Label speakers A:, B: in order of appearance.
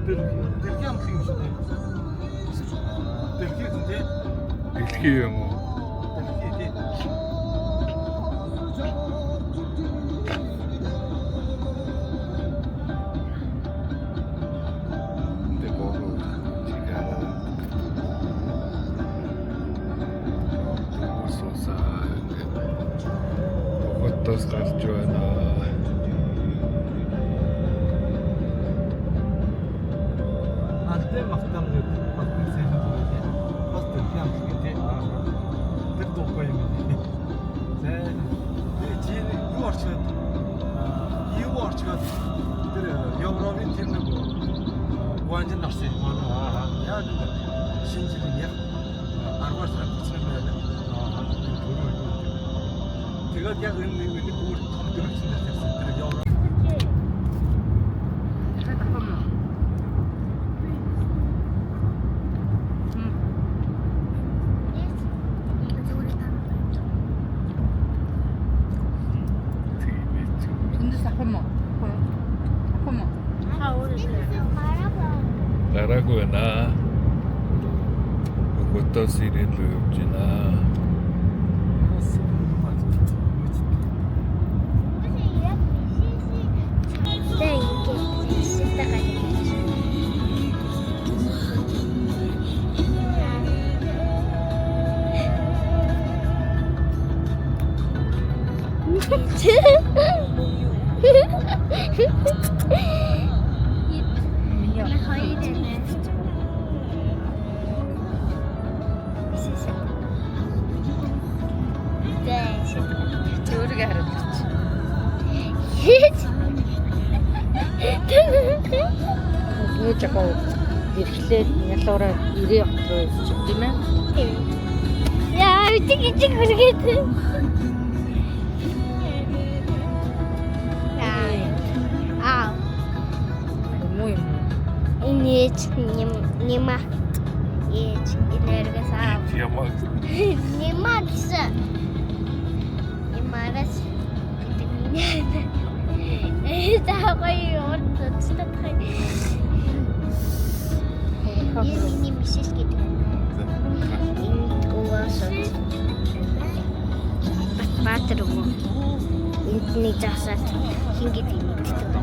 A: Дэлхий амтлын юм шүү дээ. Дэлхий гэдэг тийм.
B: Дэлхий юм уу?
A: Дэлхий тийм.
B: Хотоос гарч байна.
A: Альтер махтам гэдэг батны сайхан зүйл. Бас дэлхий амтлын тийм. Тэр дуугүй юм. Сайн. Чи юу орчоод? Юу орчоод? Тэр Европын тэр нэг гуанжин нарсан юм аа. Яа гэдэг шинжлэх яг 10-аар сар бичсэн байна. Тэгээд яг энэ бүр том дөрөвчөнд тавьсан тэр Европ.
B: Гараагүй байна. Хотоос ирээд л явж байна.
C: Өөрийгөө харуулж. Юу ч яг ирэхлээр ялуураа 90 явах руу явчих тийм ээ.
D: Яа, үтэг хүргээд. Аа.
C: Муу юм.
D: Инээч нема. Ээж энергиас аа.
B: Ямаа.
D: Нема гэсэн. Ямагас. Тагой орцтой. Миний мишэл гэдэг. Энэ уусаа. Баатар уу. Эндний засаад хин гэдэг юм.